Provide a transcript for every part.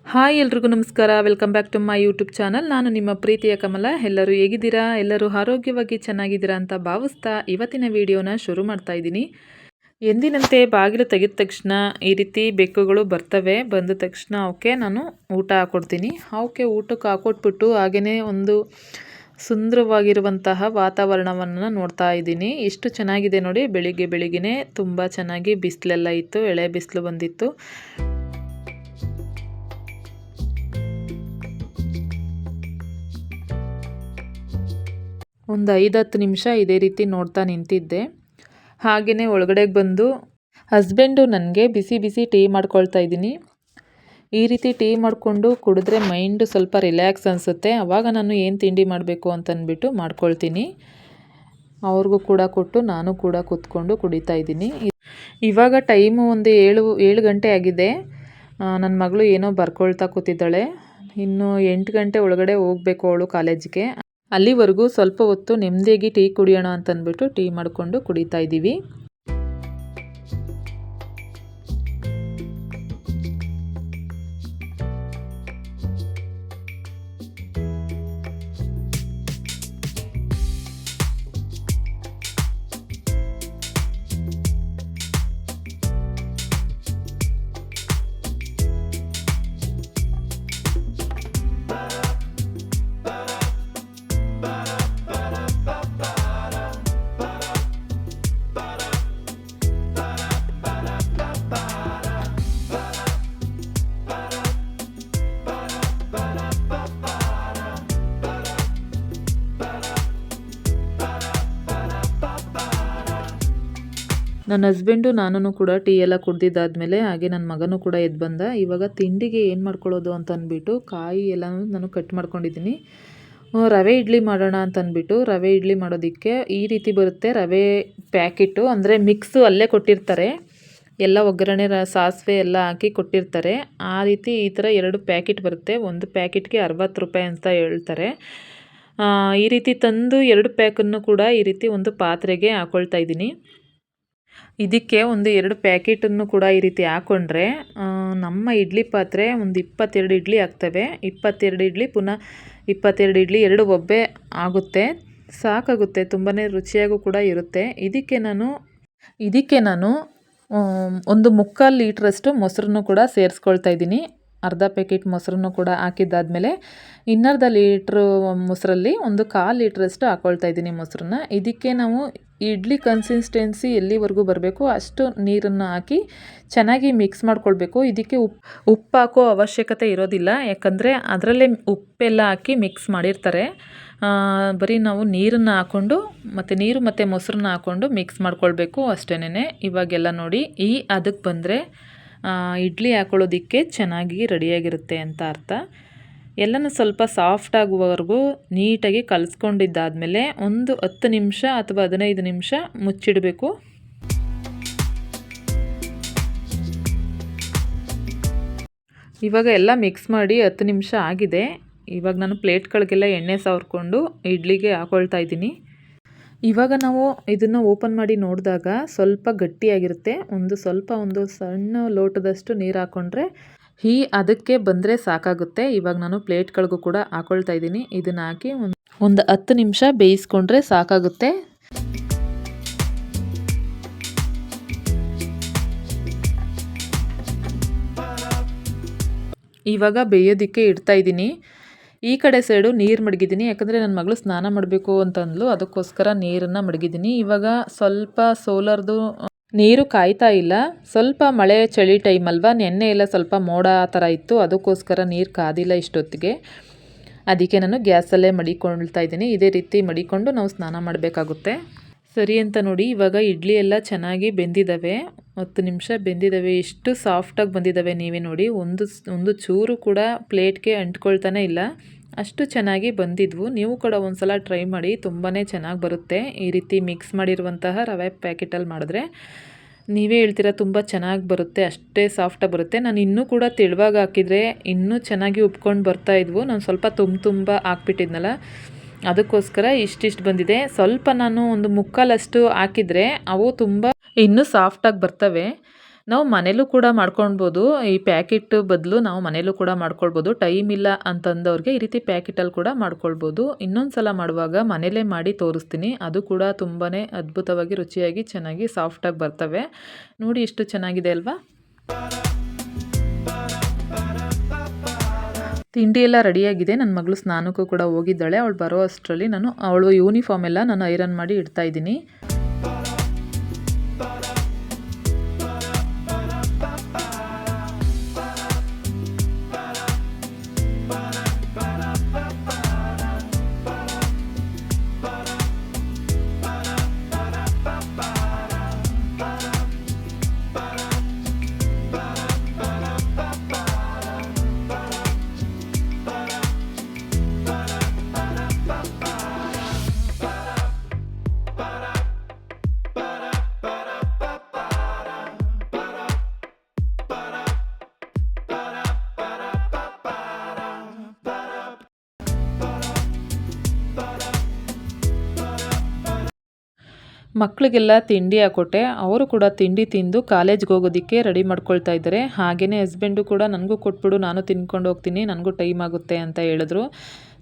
Hi ಎಲ್ರಿಗೂ ನಮಸ್ಕಾರ. Welcome back to my YouTube channel. ನಾನು ನಿಮ್ಮ ಪ್ರೀತಿಯ ಕಮಲ. ಎಲ್ಲರೂ ಹೇಗಿದ್ದೀರಾ? ಎಲ್ಲರೂ ಆರೋಗ್ಯವಾಗಿ ಚೆನ್ನಾಗಿದ್ದೀರಾ ಅಂತ ಭಾವಿಸ್ತಾ ಇವತ್ತಿನ ವಿಡಿಯೋನ ಶುರು ಮಾಡ್ತಾ ಇದ್ದೀನಿ. ಎಂದಿನಂತೆ ಬಾಗಿಲು ತೆಗೆದ ತಕ್ಷಣ ಈ ರೀತಿ ಬೆಕ್ಕುಗಳು ಬರ್ತವೆ. ಬಂದ ತಕ್ಷಣ ಅವಕ್ಕೆ ನಾನು ಊಟ ಹಾಕ್ಕೊಡ್ತೀನಿ. ಅವಕ್ಕೆ ಊಟಕ್ಕೆ ಹಾಕೊಟ್ಬಿಟ್ಟು ಹಾಗೆಯೇ ಒಂದು ಸುಂದರವಾಗಿರುವಂತಹ ವಾತಾವರಣವನ್ನು ನೋಡ್ತಾ ಇದ್ದೀನಿ. ಎಷ್ಟು ಚೆನ್ನಾಗಿದೆ ನೋಡಿ. ಬೆಳಿಗ್ಗೆನೇ ತುಂಬ ಚೆನ್ನಾಗಿ ಬಿಸಿಲೆಲ್ಲ ಇತ್ತು, ಎಳೆ ಬಿಸಿಲು ಬಂದಿತ್ತು. ಒಂದು 5-10 ನಿಮಿಷ ಇದೇ ರೀತಿ ನೋಡ್ತಾ ನಿಂತಿದ್ದೆ. ಹಾಗೆಯೇ ಒಳಗಡೆಗೆ ಬಂದು ಹಸ್ಬೆಂಡು ನನಗೆ ಬಿಸಿ ಬಿಸಿ ಟೀ ಮಾಡ್ಕೊಳ್ತಾ ಇದ್ದೀನಿ. ಈ ರೀತಿ ಟೀ ಮಾಡಿಕೊಂಡು ಕುಡಿದ್ರೆ ಮೈಂಡು ಸ್ವಲ್ಪ ರಿಲ್ಯಾಕ್ಸ್ ಅನಿಸುತ್ತೆ. ಆವಾಗ ನಾನು ಏನು ತಿಂಡಿ ಮಾಡಬೇಕು ಅಂತಂದ್ಬಿಟ್ಟು ಮಾಡ್ಕೊಳ್ತೀನಿ. ಅವ್ರಿಗೂ ಕೂಡ ಕೊಟ್ಟು ನಾನು ಕೂಡ ಕೂತ್ಕೊಂಡು ಕುಡಿತಾ ಇದ್ದೀನಿ. ಇವಾಗ ಟೈಮು ಒಂದು 7 ಗಂಟೆ ಆಗಿದೆ. ನನ್ನ ಮಗಳು ಏನೋ ಬರ್ಕೊಳ್ತಾ ಕೂತಿದ್ದಾಳೆ. ಇನ್ನು 8 ಗಂಟೆ ಒಳಗಡೆ ಹೋಗಬೇಕು ಅವಳು ಕಾಲೇಜಿಗೆ. ಅಲ್ಲಿವರೆಗೂ ಸ್ವಲ್ಪ ಹೊತ್ತು ನೆಮ್ಮದಿಯಾಗಿ ಟೀ ಕುಡಿಯೋಣ ಅಂತಂದ್ಬಿಟ್ಟು ಟೀ ಮಾಡಿಕೊಂಡು ಕುಡಿತಾ ಇದ್ದೀವಿ. ನನ್ನ ಹಸ್ಬೆಂಡು ನಾನು ಕೂಡ ಟೀ ಎಲ್ಲ ಕುಡ್ದಿದ್ದಾದಮೇಲೆ ಹಾಗೆ ನನ್ನ ಮಗನೂ ಕೂಡ ಎದ್ದು ಬಂದ. ಇವಾಗ ತಿಂಡಿಗೆ ಏನು ಮಾಡ್ಕೊಳ್ಳೋದು ಅಂತ ಅಂದ್ಬಿಟ್ಟು ಕಾಯಿ ಎಲ್ಲನೂ ನಾನು ಕಟ್ ಮಾಡ್ಕೊಂಡಿದ್ದೀನಿ. ರವೆ ಇಡ್ಲಿ ಮಾಡೋಣ ಅಂತಂದ್ಬಿಟ್ಟು ರವೆ ಇಡ್ಲಿ ಮಾಡೋದಕ್ಕೆ ಈ ರೀತಿ ಬರುತ್ತೆ ರವೆ ಪ್ಯಾಕೆಟು. ಅಂದರೆ ಮಿಕ್ಸು ಅಲ್ಲೇ ಕೊಟ್ಟಿರ್ತಾರೆ. ಎಲ್ಲ ಒಗ್ಗರಣೆ ಸಾಸಿವೆ ಎಲ್ಲ ಹಾಕಿ ಕೊಟ್ಟಿರ್ತಾರೆ. ಆ ರೀತಿ ಈ ಥರ 2 ಪ್ಯಾಕೆಟ್ ಬರುತ್ತೆ. ಒಂದು ಪ್ಯಾಕೆಟ್ಗೆ 60 ರೂಪಾಯಿ ಅಂತ ಹೇಳ್ತಾರೆ. ಈ ರೀತಿ ತಂದು 2 ಪ್ಯಾಕನ್ನು ಕೂಡ ಈ ರೀತಿ ಒಂದು ಪಾತ್ರೆಗೆ ಹಾಕ್ಕೊಳ್ತಾ ಇದ್ದೀನಿ. ಇದಕ್ಕೆ ಒಂದು 2 ಪ್ಯಾಕೆಟನ್ನು ಕೂಡ ಈ ರೀತಿ ಹಾಕ್ಕೊಂಡ್ರೆ ನಮ್ಮ ಇಡ್ಲಿ ಪಾತ್ರೆ ಒಂದು 22 ಇಡ್ಲಿ ಆಗ್ತವೆ. 22 ಇಡ್ಲಿ ಪುನಃ 22 ಇಡ್ಲಿ 2 ಒಬ್ಬೆ ಆಗುತ್ತೆ, ಸಾಕಾಗುತ್ತೆ. ತುಂಬಾ ರುಚಿಯಾಗೂ ಕೂಡ ಇರುತ್ತೆ. ಇದಕ್ಕೆ ನಾನು ಒಂದು 3/4 ಲೀಟ್ರಷ್ಟು ಮೊಸರನ್ನು ಕೂಡ ಸೇರಿಸ್ಕೊಳ್ತಾ ಇದ್ದೀನಿ. ಅರ್ಧ ಪ್ಯಾಕೆಟ್ ಮೊಸರನ್ನು ಕೂಡ ಹಾಕಿದ್ದಾದಮೇಲೆ ಇನ್ನರ್ಧ ಲೀಟ್ರು ಮೊಸರಲ್ಲಿ ಒಂದು 1/4 ಲೀಟ್ರಷ್ಟು ಹಾಕ್ಕೊಳ್ತಾ ಇದ್ದೀನಿ ಮೊಸರನ್ನ. ಇದಕ್ಕೆ ನಾವು ಇಡ್ಲಿ ಕನ್ಸಿಸ್ಟೆನ್ಸಿ ಎಲ್ಲಿವರೆಗೂ ಬರಬೇಕು ಅಷ್ಟು ನೀರನ್ನು ಹಾಕಿ ಚೆನ್ನಾಗಿ ಮಿಕ್ಸ್ ಮಾಡ್ಕೊಳ್ಬೇಕು. ಇದಕ್ಕೆ ಉಪ್ಪು ಹಾಕೋ ಅವಶ್ಯಕತೆ ಇರೋದಿಲ್ಲ, ಯಾಕಂದರೆ ಅದರಲ್ಲೇ ಉಪ್ಪೆಲ್ಲ ಹಾಕಿ ಮಿಕ್ಸ್ ಮಾಡಿರ್ತಾರೆ. ಬರೀ ನಾವು ನೀರನ್ನು ಹಾಕ್ಕೊಂಡು ನೀರು ಮತ್ತು ಮೊಸರನ್ನ ಹಾಕ್ಕೊಂಡು ಮಿಕ್ಸ್ ಮಾಡ್ಕೊಳ್ಬೇಕು ಅಷ್ಟೇನೆ. ಇವಾಗೆಲ್ಲ ನೋಡಿ ಈ ಅದಕ್ಕೆ ಬಂದರೆ ಇಡ್ಲಿ ಹಾಕೊಳ್ಳೋದಕ್ಕೆ ಚೆನ್ನಾಗಿ ರೆಡಿಯಾಗಿರುತ್ತೆ ಅಂತ ಅರ್ಥ. ಎಲ್ಲನೂ ಸ್ವಲ್ಪ ಸಾಫ್ಟ್ ಆಗುವವರೆಗೂ ನೀಟಾಗಿ ಕಲಿಸ್ಕೊಂಡಿದ್ದಾದಮೇಲೆ ಒಂದು 10 ನಿಮಿಷ ಅಥವಾ 15 ನಿಮಿಷ ಮುಚ್ಚಿಡಬೇಕು. ಇವಾಗ ಎಲ್ಲ ಮಿಕ್ಸ್ ಮಾಡಿ 10 ನಿಮಿಷ ಆಗಿದೆ. ಇವಾಗ ನಾನು ಪ್ಲೇಟ್ಗಳಿಗೆಲ್ಲ ಎಣ್ಣೆ ಸವರ್ಕೊಂಡು ಇಡ್ಲಿಗೆ ಹಾಕ್ಕೊಳ್ತಾ ಇದ್ದೀನಿ. ಇವಾಗ ನಾವು ಇದನ್ನು ಓಪನ್ ಮಾಡಿ ನೋಡಿದಾಗ ಸ್ವಲ್ಪ ಗಟ್ಟಿಯಾಗಿರುತ್ತೆ. ಒಂದು ಸಣ್ಣ ಲೋಟದಷ್ಟು ನೀರು ಹಾಕ್ಕೊಂಡ್ರೆ ಅದಕ್ಕೆ ಬಂದರೆ ಸಾಕಾಗುತ್ತೆ. ಇವಾಗ ನಾನು ಪ್ಲೇಟ್ಗಳಿಗೂ ಕೂಡ ಹಾಕ್ಕೊಳ್ತಾ ಇದ್ದೀನಿ. ಇದನ್ನು ಹಾಕಿ ಒಂದು 10 ನಿಮಿಷ ಬೇಯಿಸ್ಕೊಂಡ್ರೆ ಸಾಕಾಗುತ್ತೆ. ಇವಾಗ ಬೇಯೋದಕ್ಕೆ ಇಡ್ತಾ ಇದ್ದೀನಿ. ಈ ಕಡೆ ಸೈಡು ನೀರು ಮಡಗಿದ್ದೀನಿ, ಯಾಕಂದರೆ ನನ್ನ ಮಗಳು ಸ್ನಾನ ಮಾಡಬೇಕು ಅಂತಂದ್ಲು, ಅದಕ್ಕೋಸ್ಕರ ನೀರನ್ನು ಮಡಗಿದ್ದೀನಿ. ಇವಾಗ ಸ್ವಲ್ಪ ಸೋಲಾರ್ದು ನೀರು ಕಾಯ್ತಾ ಇಲ್ಲ. ಸ್ವಲ್ಪ ಮಳೆ ಚಳಿ ಟೈಮ್ ಅಲ್ವಾ, ನೆನ್ನೆ ಎಲ್ಲ ಸ್ವಲ್ಪ ಮೋಡ ಆ ಥರ ಇತ್ತು, ಅದಕ್ಕೋಸ್ಕರ ನೀರು ಕಾದಿಲ್ಲ ಇಷ್ಟೊತ್ತಿಗೆ. ಅದಕ್ಕೆ ನಾನು ಗ್ಯಾಸಲ್ಲೇ ಮಡಿಕೊಳ್ತಾ ಇದ್ದೀನಿ. ಇದೇ ರೀತಿ ಮಡಿಕೊಂಡು ನಾವು ಸ್ನಾನ ಮಾಡಬೇಕಾಗುತ್ತೆ. ಸರಿ ಅಂತ ನೋಡಿ, ಇವಾಗ ಇಡ್ಲಿ ಎಲ್ಲ ಚೆನ್ನಾಗಿ ಬೆಂದಿದ್ದಾವೆ. 10 ನಿಮಿಷ ಬೆಂದಿದ್ದಾವೆ. ಎಷ್ಟು ಸಾಫ್ಟಾಗಿ ಬಂದಿದ್ದಾವೆ ನೀವೇ ನೋಡಿ. ಒಂದು ಚೂರು ಕೂಡ ಪ್ಲೇಟ್ಗೆ ಅಂಟ್ಕೊಳ್ತಾನೆ ಇಲ್ಲ, ಅಷ್ಟು ಚೆನ್ನಾಗಿ ಬಂದಿದ್ವು. ನೀವು ಕೂಡ ಒಂದ್ಸಲ ಟ್ರೈ ಮಾಡಿ, ತುಂಬಾ ಚೆನ್ನಾಗಿ ಬರುತ್ತೆ. ಈ ರೀತಿ ಮಿಕ್ಸ್ ಮಾಡಿರುವಂತಹ ರವೆ ಪ್ಯಾಕೆಟಲ್ಲಿ ಮಾಡಿದ್ರೆ ನೀವೇ ಹೇಳ್ತೀರಾ ತುಂಬ ಚೆನ್ನಾಗಿ ಬರುತ್ತೆ, ಅಷ್ಟೇ ಸಾಫ್ಟಾಗಿ ಬರುತ್ತೆ. ನಾನು ಇನ್ನೂ ಕೂಡ ತೆಳುವಾಗಿ ಹಾಕಿದರೆ ಇನ್ನೂ ಚೆನ್ನಾಗಿ ಉಪ್ಕೊಂಡು ಬರ್ತಾಯಿದ್ವು. ನಾನು ಸ್ವಲ್ಪ ತುಂಬ ಹಾಕ್ಬಿಟ್ಟಿದ್ನಲ್ಲ, ಅದಕ್ಕೋಸ್ಕರ ಇಷ್ಟಿಷ್ಟು ಬಂದಿದೆ. ಸ್ವಲ್ಪ ನಾನು ಒಂದು 3/4 ಹಾಕಿದರೆ ಅವು ತುಂಬ ಇನ್ನೂ ಸಾಫ್ಟಾಗಿ ಬರ್ತವೆ. ನಾವು ಮನೇಲೂ ಕೂಡ ಮಾಡ್ಕೊಳ್ಬೋದು. ಈ ಪ್ಯಾಕೆಟ್ ಬದಲು ನಾವು ಮನೇಲೂ ಕೂಡ ಮಾಡ್ಕೊಳ್ಬೋದು. ಟೈಮ್ ಇಲ್ಲ ಅಂತಂದವ್ರಿಗೆ ಈ ರೀತಿ ಪ್ಯಾಕೆಟಲ್ಲಿ ಕೂಡ ಮಾಡ್ಕೊಳ್ಬೋದು. ಇನ್ನೊಂದು ಸಲ ಮಾಡುವಾಗ ಮನೇಲೇ ಮಾಡಿ ತೋರಿಸ್ತೀನಿ. ಅದು ಕೂಡ ತುಂಬಾ ಅದ್ಭುತವಾಗಿ ರುಚಿಯಾಗಿ ಚೆನ್ನಾಗಿ ಸಾಫ್ಟಾಗಿ ಬರ್ತವೆ. ನೋಡಿ ಎಷ್ಟು ಚೆನ್ನಾಗಿದೆ ಅಲ್ವಾ. ತಿಂಡಿ ಎಲ್ಲ ರೆಡಿಯಾಗಿದೆ. ನನ್ನ ಮಗಳು ಸ್ನಾನಕ್ಕೂ ಕೂಡ ಹೋಗಿದ್ದಾಳೆ. ಅವಳು ಬರೋ ಅಷ್ಟರಲ್ಲಿ ಅವಳು ಯೂನಿಫಾರ್ಮ್ ಎಲ್ಲ ನಾನು ಐರನ್ ಮಾಡಿ ಇಡ್ತಾ ಇದ್ದೀನಿ. ಮಕ್ಕಳಿಗೆಲ್ಲ ತಿಂಡಿ ಹಾಕ್ಕೊಟ್ಟೆ. ಅವರು ಕೂಡ ತಿಂಡಿ ತಿಂದು ಕಾಲೇಜ್ಗೆ ಹೋಗೋದಕ್ಕೆ ರೆಡಿ ಮಾಡ್ಕೊಳ್ತಾ ಇದ್ದಾರೆ. ಹಾಗೆಯೇ ಹಸ್ಬೆಂಡು ಕೂಡ ನನಗೂ ಕೊಟ್ಬಿಡು, ನಾನು ತಿನ್ಕೊಂಡು ಹೋಗ್ತೀನಿ, ನನಗೂ ಟೈಮ್ ಆಗುತ್ತೆ ಅಂತ ಹೇಳಿದ್ರು.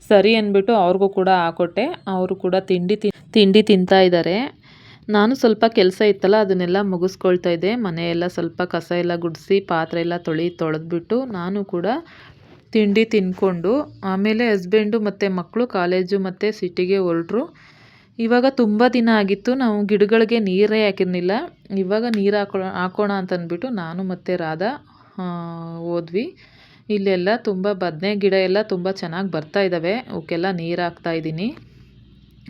ಸರಿ ಅಂದ್ಬಿಟ್ಟು ಅವ್ರಿಗೂ ಕೂಡ ಹಾಕ್ಕೊಟ್ಟೆ. ಅವರು ಕೂಡ ತಿಂಡಿ ತಿಂತಾ ಇದ್ದಾರೆ. ನಾನು ಸ್ವಲ್ಪ ಕೆಲಸ ಇತ್ತಲ್ಲ ಅದನ್ನೆಲ್ಲ ಮುಗಿಸ್ಕೊಳ್ತಾ ಇದ್ದೆ. ಮನೆಯೆಲ್ಲ ಸ್ವಲ್ಪ ಕಸ ಎಲ್ಲ ಗುಡಿಸಿ ಪಾತ್ರೆ ಎಲ್ಲ ತೊಳೆದ್ಬಿಟ್ಟು ನಾನು ಕೂಡ ತಿಂಡಿ ತಿಂದ್ಕೊಂಡು ಆಮೇಲೆ ಹಸ್ಬೆಂಡು ಮತ್ತು ಮಕ್ಕಳು ಕಾಲೇಜು ಮತ್ತು ಸಿಟಿಗೆ ಹೊರಟ್ರು. ಇವಾಗ ತುಂಬ ದಿನ ಆಗಿತ್ತು ನಾವು ಗಿಡಗಳಿಗೆ ನೀರೇ ಹಾಕಿರಲಿಲ್ಲ. ಇವಾಗ ನೀರು ಹಾಕೋಣ ಅಂತಂದ್ಬಿಟ್ಟು ನಾನು ಮತ್ತು ರಾಧಾ ಹೋದ್ವಿ. ಇಲ್ಲೆಲ್ಲ ತುಂಬ ಬದನೆ ಗಿಡ ಎಲ್ಲ ತುಂಬ ಚೆನ್ನಾಗಿ ಬರ್ತಾ ಇದ್ದಾವೆ. ಅವಕ್ಕೆಲ್ಲ ನೀರು ಹಾಕ್ತಾ ಇದ್ದೀನಿ.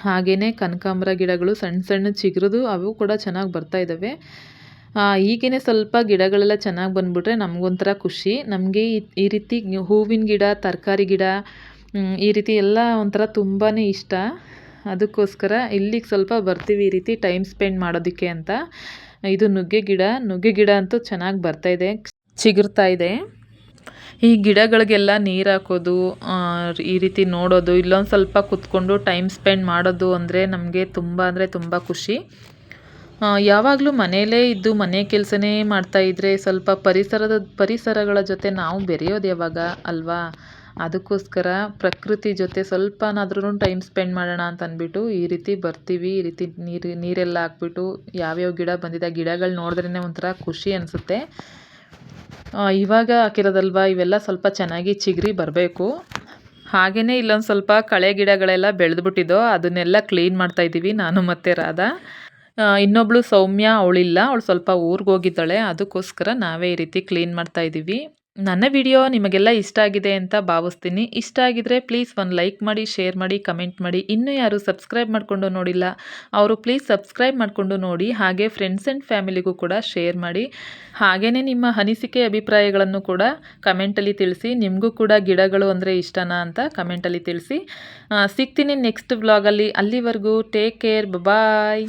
ಹಾಗೆಯೇ ಕನಕಾಂಬರ ಗಿಡಗಳು ಸಣ್ಣ ಸಣ್ಣ ಚಿಗುರಿದು ಅವು ಕೂಡ ಚೆನ್ನಾಗಿ ಬರ್ತಾ ಇದ್ದಾವೆ. ಈಗೇನೆ ಸ್ವಲ್ಪ ಗಿಡಗಳೆಲ್ಲ ಚೆನ್ನಾಗಿ ಬಂದುಬಿಟ್ರೆ ನಮಗೊಂಥರ ಖುಷಿ. ನಮಗೆ ಈ ರೀತಿ ಹೂವಿನ ಗಿಡ, ತರಕಾರಿ ಗಿಡ ಈ ರೀತಿ ಎಲ್ಲ ಒಂಥರ ತುಂಬಾ ಇಷ್ಟ. ಅದಕ್ಕೋಸ್ಕರ ಇಲ್ಲಿಗೆ ಸ್ವಲ್ಪ ಬರ್ತೀವಿ ಈ ರೀತಿ ಟೈಮ್ ಸ್ಪೆಂಡ್ ಮಾಡೋದಕ್ಕೆ ಅಂತ. ಇದು ನುಗ್ಗೆ ಗಿಡ ಅಂತೂ ಚೆನ್ನಾಗಿ ಬರ್ತಾ ಇದೆ, ಚಿಗುರ್ತಾ ಇದೆ. ಈ ಗಿಡಗಳಿಗೆಲ್ಲ ನೀರು ಹಾಕೋದು, ಈ ರೀತಿ ನೋಡೋದು, ಇಲ್ಲೊಂದು ಸ್ವಲ್ಪ ಕುತ್ಕೊಂಡು ಟೈಮ್ ಸ್ಪೆಂಡ್ ಮಾಡೋದು ಅಂದರೆ ನಮಗೆ ತುಂಬ ಅಂದರೆ ತುಂಬ ಖುಷಿ. ಯಾವಾಗಲೂ ಮನೆಯಲ್ಲೇ ಇದ್ದು ಮನೆ ಕೆಲಸನೇ ಮಾಡ್ತಾಯಿದ್ರೆ ಸ್ವಲ್ಪ ಪರಿಸರಗಳ ಜೊತೆ ನಾವು ಬೆರೆಯೋದು ಯಾವಾಗ ಅಲ್ವಾ. ಅದಕ್ಕೋಸ್ಕರ ಪ್ರಕೃತಿ ಜೊತೆ ಸ್ವಲ್ಪನಾದ್ರೂ ಟೈಮ್ ಸ್ಪೆಂಡ್ ಮಾಡೋಣ ಅಂತ ಅಂದ್ಬಿಟ್ಟು ಈ ರೀತಿ ಬರ್ತೀವಿ. ಈ ರೀತಿ ನೀರೆಲ್ಲ ಹಾಕ್ಬಿಟ್ಟು ಯಾವ್ಯಾವ ಗಿಡ ಬಂದಿದೆ ಗಿಡಗಳು ನೋಡಿದ್ರೇ ಒಂಥರ ಖುಷಿ ಅನಿಸುತ್ತೆ. ಇವಾಗ ಹಾಕಿರೋದಲ್ವ, ಇವೆಲ್ಲ ಸ್ವಲ್ಪ ಚೆನ್ನಾಗಿ ಚಿಗುರಿ ಬರಬೇಕು. ಹಾಗೆಯೇ ಇಲ್ಲೊಂದು ಸ್ವಲ್ಪ ಕಳೆ ಗಿಡಗಳೆಲ್ಲ ಬೆಳೆದ್ಬಿಟ್ಟಿದ್ದೋ ಅದನ್ನೆಲ್ಲ ಕ್ಲೀನ್ ಮಾಡ್ತಾಯಿದ್ದೀವಿ ನಾನು ಮತ್ತು ರಾಧಾ. ಇನ್ನೊಬ್ಳು ಸೌಮ್ಯ ಅವಳಿಲ್ಲ, ಅವಳು ಸ್ವಲ್ಪ ಊರಿಗೆ ಹೋಗಿದ್ದಾಳೆ. ಅದಕ್ಕೋಸ್ಕರ ನಾವೇ ಈ ರೀತಿ ಕ್ಲೀನ್ ಮಾಡ್ತಾಯಿದ್ದೀವಿ. ನನ್ನ ವಿಡಿಯೋ ನಿಮಗೆಲ್ಲ ಇಷ್ಟ ಆಗಿದೆ ಅಂತ ಭಾವಿಸ್ತೀನಿ. ಇಷ್ಟ ಆಗಿದ್ರೆ ಪ್ಲೀಸ್ ಒಂದು ಲೈಕ್ ಮಾಡಿ, ಶೇರ್ ಮಾಡಿ, ಕಮೆಂಟ್ ಮಾಡಿ. ಇನ್ನೂ ಯಾರು ಸಬ್ಸ್ಕ್ರೈಬ್ ಮಾಡಿಕೊಂಡು ನೋಡಿಲ್ಲ ಅವರು ಪ್ಲೀಸ್ ಸಬ್ಸ್ಕ್ರೈಬ್ ಮಾಡಿಕೊಂಡು ನೋಡಿ. ಹಾಗೆ ಫ್ರೆಂಡ್ಸ್ ಆ್ಯಂಡ್ ಫ್ಯಾಮಿಲಿಗೂ ಕೂಡ ಶೇರ್ ಮಾಡಿ. ಹಾಗೆಯೇ ನಿಮ್ಮ ಅನಿಸಿಕೆ ಅಭಿಪ್ರಾಯಗಳನ್ನು ಕೂಡ ಕಮೆಂಟಲ್ಲಿ ತಿಳಿಸಿ. ನಿಮಗೂ ಕೂಡ ಗಿಡಗಳು ಅಂದರೆ ಇಷ್ಟನಾ ಅಂತ ಕಮೆಂಟಲ್ಲಿ ತಿಳಿಸಿ. ಸಿಗ್ತೀನಿ ನೆಕ್ಸ್ಟ್ ವ್ಲಾಗಲ್ಲಿ. ಅಲ್ಲಿವರೆಗೂ ಟೇಕ್ ಕೇರ್, ಬಾಯ್.